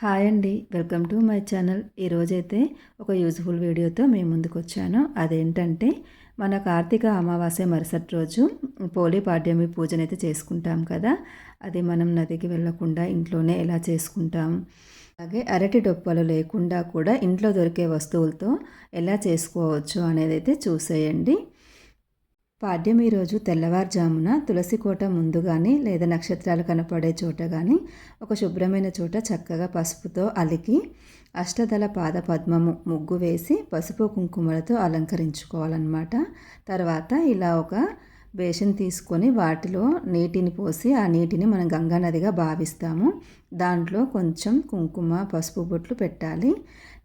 Hi అండి, welcome to my channel. ఈరోజైతే ఒక యూజ్ఫుల్ వీడియోతో మేము ముందుకు వచ్చాను. అదేంటంటే మన కార్తీక అమావాస్య మరుసటి రోజు పోలి పాడ్యమి పూజనైతే చేసుకుంటాం కదా. అది మనం నదికి వెళ్ళకుండా ఇంట్లోనే ఎలా చేసుకుంటాం, అలాగే అరటి డొప్పలు లేకుండా కూడా ఇంట్లో దొరికే వస్తువులతో ఎలా చేసుకోవచ్చు అనేది అయితే చూసేయండి. పాడ్యమి రోజు తెల్లవారుజామున తులసి కోట ముందు కానీ లేదా నక్షత్రాలు కనపడే చోట కానీ ఒక శుభ్రమైన చోట చక్కగా పసుపుతో అలికి అష్టదళ పాద పద్మము ముగ్గు వేసి పసుపు కుంకుమలతో అలంకరించుకోవాలన్నమాట. తర్వాత ఇలా ఒక బేషన్ తీసుకొని వాటిలో నీటిని పోసి ఆ నీటిని మనం గంగా నదిగా భావిస్తాము. దాంట్లో కొంచెం కుంకుమ పసుపు బొట్లు పెట్టాలి.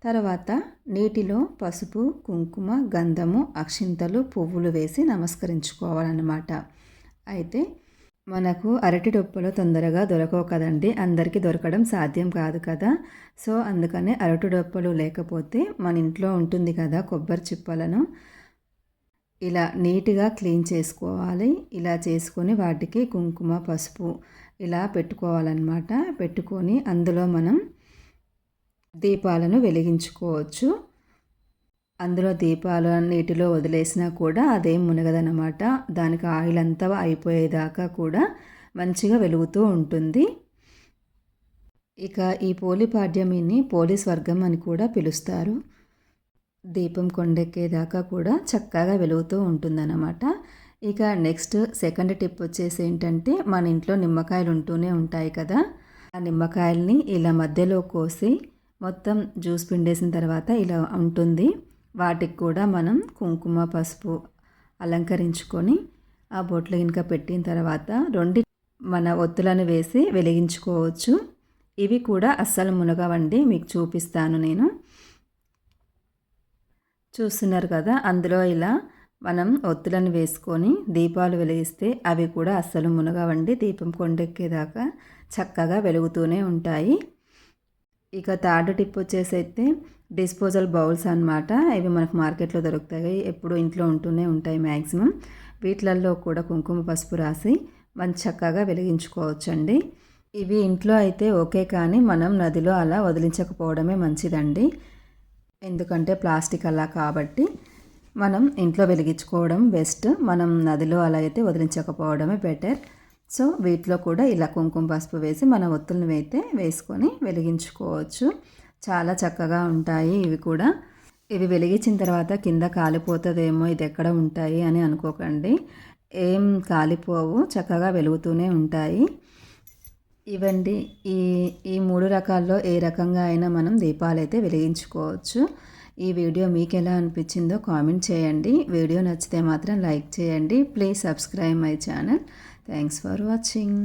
తర్వాత నీటిలో పసుపు కుంకుమ గంధము అక్షింతలు పువ్వులు వేసి నమస్కరించుకోవాలన్నమాట. అయితే మనకు అరటి డొప్పలు తొందరగా దొరకవు కదండి, అందరికీ దొరకడం సాధ్యం కాదు కదా. సో అందుకనే అరటి డొప్పలు లేకపోతే మన ఇంట్లో ఉంటుంది కదా కొబ్బరి చిప్పలను ఇలా నీట్గా క్లీన్ చేసుకోవాలి. ఇలా చేసుకొని వాటికి కుంకుమ పసుపు ఇలా పెట్టుకోవాలన్నమాట. పెట్టుకొని అందులో మనం దీపాలను వెలిగించుకోవచ్చు. అందులో దీపాలు నీటిలో వదిలేసినా కూడా అదేం మునగదనమాట. దానికి ఆయిల్ అంతా అయిపోయేదాకా కూడా మంచిగా వెలుగుతూ ఉంటుంది. ఇక ఈ పోలి పాడ్యమిని పోలి స్వర్గం అని కూడా పిలుస్తారు. దీపం కొండెక్కేదాకా కూడా చక్కగా వెలుగుతూ ఉంటుందన్నమాట. ఇక నెక్స్ట్ సెకండ్ టిప్ వచ్చేసి ఏంటంటే మన ఇంట్లో నిమ్మకాయలు ఉంటూనే ఉంటాయి కదా. ఆ నిమ్మకాయల్ని ఇలా మధ్యలో కోసి మొత్తం జ్యూస్ పిండేసిన తర్వాత ఇలా ఉంటుంది. వాటికి కూడా మనం కుంకుమ పసుపు అలంకరించుకొని ఆ బొట్లు ఇంకా పెట్టిన తర్వాత రెండు మన ఒత్తులను వేసి వెలిగించుకోవచ్చు. ఇవి కూడా అస్సలు మునగవండి, మీకు చూపిస్తాను నేను. చూస్తున్నారు కదా, అందులో ఇలా మనం ఒత్తులను వేసుకొని దీపాలు వెలిగిస్తే అవి కూడా అస్సలు మునగవండి. దీపం కొండెక్కేదాకా చక్కగా వెలుగుతూనే ఉంటాయి. ఇక థర్డ్ టిప్ వచ్చేసి అయితే డిస్పోజల్ బౌల్స్ అన్నమాట. ఇవి మనకు మార్కెట్లో దొరుకుతాయి, ఎప్పుడు ఇంట్లో ఉంటూనే ఉంటాయి మ్యాక్సిమం. వీటిలలో కూడా కుంకుమ పసుపు రాసి మంచి చక్కగా వెలిగించుకోవచ్చండి. ఇవి ఇంట్లో అయితే ఓకే, కానీ మనం నదిలో అలా వదిలించకపోవడమే మంచిదండి. ఎందుకంటే ప్లాస్టిక్ అలా కాబట్టి మనం ఇంట్లో వెలిగించుకోవడం బెస్ట్. మనం నదిలో అలా అయితే వదిలించకపోవడమే బెటర్. సో వీటిలో కూడా ఇలా కుంకుమ పసుపు వేసి మన ఒత్తులను అయితే వేసుకొని వెలిగించుకోవచ్చు. చాలా చక్కగా ఉంటాయి ఇవి కూడా. ఇవి వెలిగించిన తర్వాత కింద కాలిపోతుందేమో, ఇది ఎక్కడ ఉంటాయి అని అనుకోకండి. ఏం కాలిపోవు, చక్కగా వెలుగుతూనే ఉంటాయి. ఇవండి ఈ మూడు రకాల్లో ఏ రకంగా అయినా మనం దీపాలైతే వెలిగించుకోవచ్చు. ఈ వీడియో మీకు ఎలా అనిపించిందో కామెంట్ చేయండి. వీడియో నచ్చితే మాత్రం లైక్ చేయండి. Please subscribe my channel. Thanks for watching.